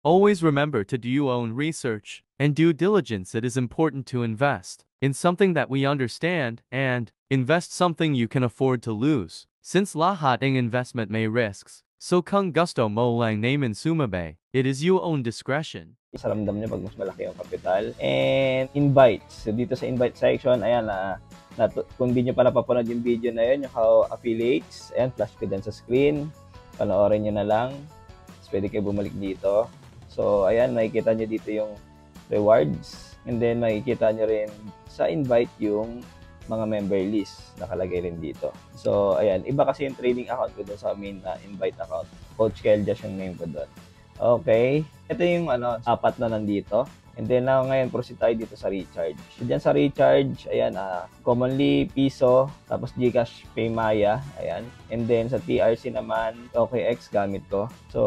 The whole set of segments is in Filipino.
Always remember to do your own research and due diligence. It is important to invest in something that we understand and invest something you can afford to lose. Since lahat ng investment may risks, so kung gusto mo lang naman sumabay, it is your own discretion. Sa ramdam niyo pag mas malaki yung kapital. And invites. So dito sa invite section, ayan kung di nyo pa napapanood yung video na yun, yung how affiliates, ayan, flash ko dyan sa screen. Panoorin nyo na lang. So, pwede kayo bumalik dito. So, ayan, makikita nyo dito yung rewards. And then, makikita nyo rin sa invite yung mga member list. Nakalagay rin dito. So, ayan. Iba kasi yung trading account ko doon sa main invite account. Coach Keljas yung name ko doon. Okay. Ito yung apat na nandito. And then, ngayon, proceed tayo dito sa recharge. So, dyan sa recharge, ayan, commonly, Piso, tapos Gcash, Paymaya, ayan. And then, sa TRC naman, OKX, gamit ko. So,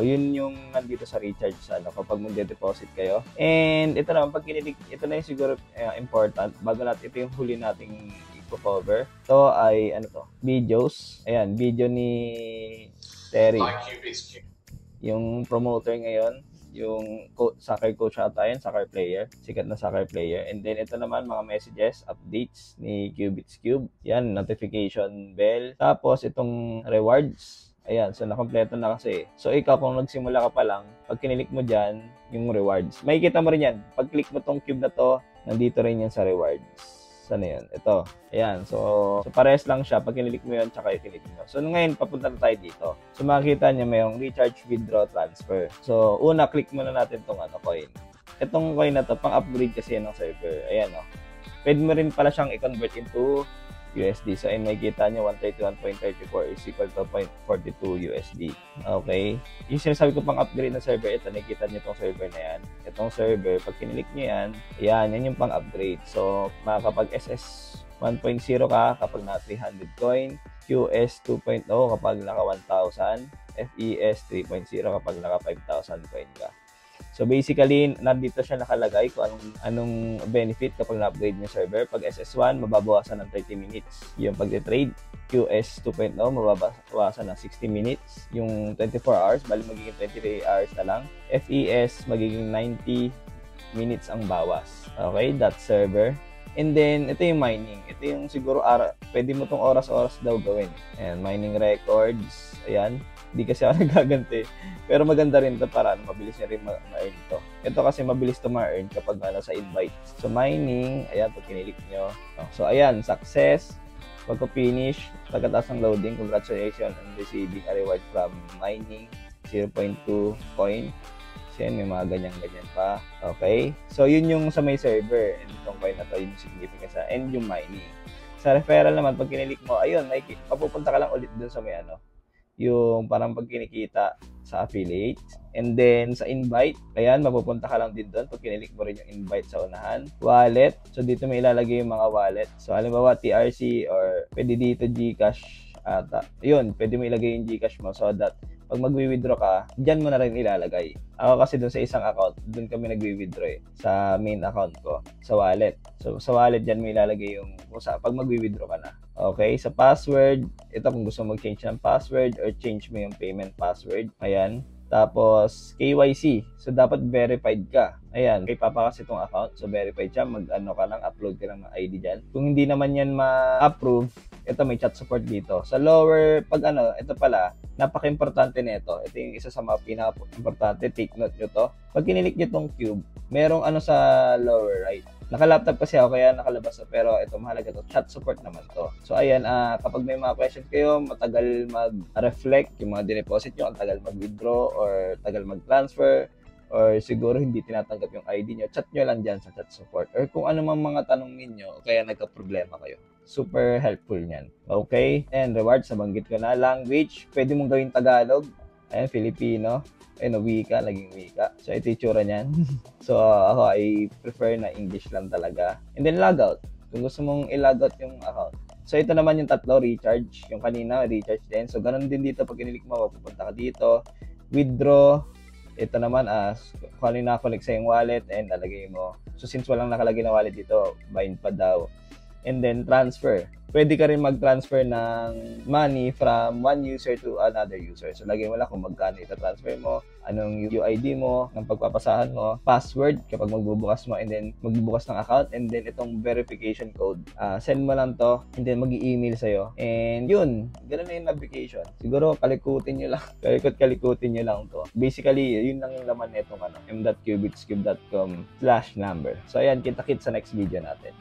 yun yung nandito sa recharge, kapag mag-deposit kayo. And, ito naman, pag kinilig, ito na yung siguro important, bago natin, ito yung huli nating i-cover. Ito ay, videos. Ayan, video ni Terry. Yung promoter ngayon, yung soccer coach ata yan, soccer player, sikat na soccer player. And then ito naman mga messages, updates ni Cubits Cube. Yan, notification bell. Tapos itong rewards. Ayan, so nakompleto na kasi. So ikaw kung nagsimula ka pa lang, pag kinilik mo dyan, yung rewards. Makikita mo rin yan. Pag click mo tong cube na to, nandito rin yan sa rewards. Saan yan? Ito. Ayan. So parehas lang siya. Pag kinilik mo yun, tsaka i-click mo. So, ngayon, papunta na tayo dito. So, makikita niya mayroong recharge, withdraw, transfer. So, una, click muna natin itong coin. Itong coin na to, pang-upgrade kasi yan ng server. Ayan, Pwede mo rin pala siyang i-convert into USD. So, ayun, makikita niyo 131.34 is equal to 0.42 USD. Okay? Yung sinasabi ko pang upgrade ng server, ito, nakikita niyo itong server na yan. Itong server, pag kinilik niyo yan, yan yung pang upgrade. So, makakapag SS 1.0 ka kapag na 300 coin, QS 2.0 kapag naka 1,000, FES 3.0 kapag naka 5,000 coin ka. So basically, nandito siya nakalagay kung anong benefit kapag na-upgrade yung server. Pag SS1, mababawasan ng 30 minutes. Yung pag-trade, QS 2.0, mababawasan ng 60 minutes. Yung 24 hours, bali magiging 23 hours na lang. FES, magiging 90 minutes ang bawas. Okay, that server. And then, ito yung mining. Ito yung siguro, pwede mo tong oras-oras daw gawin. Ayan, mining records. Ayan. Hindi kasi ako nagaganti. Pero maganda rin ito para mabilis niya rin ma-earn ito. Ito kasi mabilis ito ma-earn kapag sa invite. So, mining. Ayan, pag kinilik nyo. So, ayan, success. Pagka-finish, pagkatapos ng loading, congratulations on receiving a reward from mining. 0.2 coin. Kasi may mga ganyan-ganyan pa. Okay? So, yun yung sa may server. And itong coin na to, yung significance sa and yung mining. Sa referral naman, pag kinilik mo, ayun, papupunta ka lang ulit dun sa may yung parang pag kinikita sa affiliate. And then, sa invite, ayan, mapupunta ka lang din doon pag kinilik mo rin yung invite sa unahan. Wallet. So, dito may ilalagay yung mga wallet. So, halimbawa, TRC or pwede dito Gcash ata. Yun, pwede mo ilagay yung Gcash mo so that pag mag-withdraw ka, dyan mo na rin ilalagay. Ako kasi dun sa isang account, dun kami nag-withdraw sa main account ko, sa wallet. So, sa wallet, dyan mo ilalagay yung pag mag-withdraw ka na. Okay, sa password, ito kung gusto mag-change ng password or change mo yung payment password. Ayan. Tapos, KYC. So, dapat verified ka. Ayan, kay Papa kasi itong account. So, verified siya. Ka lang, upload ka lang ng ID dyan. Kung hindi naman yan ma-approve, ito may chat support dito. Sa lower, ito pala, napaka-importante nito. Ito yung isa sa mga pinaka-importante. Take note nyo to. Pag kinilik nyo itong cube, merong sa lower right. Naka-laptop kasi ako kaya nakalabas pero ito mahalaga to, chat support naman to. So ayan, kapag may mga questions kayo, matagal mag-reflect yung mga dineposit nyo, ang tagal mag-withdraw or tagal mag-transfer or siguro hindi tinatanggap yung ID nyo, chat nyo lang dyan sa chat support or kung ano mang mga tanong ninyo kaya nagka-problema kayo. Super helpful niyan. Okay? And rewards, nabanggit ko na. Language, pwede mong gawin Tagalog. Ayan, Filipino. Wika, naging wika. So, ito yung tsura niyan. So, ako, I prefer na English lang talaga. And then, logout. Kung gusto mong i-logout yung account. So, ito naman yung tatlo, recharge. Yung kanina, recharge din. So, ganun din dito. Pag kinilik mo, pupunta ka dito. Withdraw. Ito naman, kung ano yung nakakonect sa yung wallet and lalagay mo. So, since walang nakalagay na wallet dito, bind pa daw. And then, transfer. pwede ka rin mag-transfer ng money from one user to another user. So, lagay mo lang kung magkano ita-transfer mo, anong UID mo, ng pagpapasahan mo, password kapag magbubukas mo, and then magbubukas ng account, and then itong verification code. Send mo lang to, and then mag-i-email sa'yo. And yun, ganun na yung navigation. Siguro, kalikutin nyo lang. Kalikutin nyo lang to. Basically, yun lang yung laman netong m.cubitscube.com/number. So, ayan, kita-kits sa next video natin.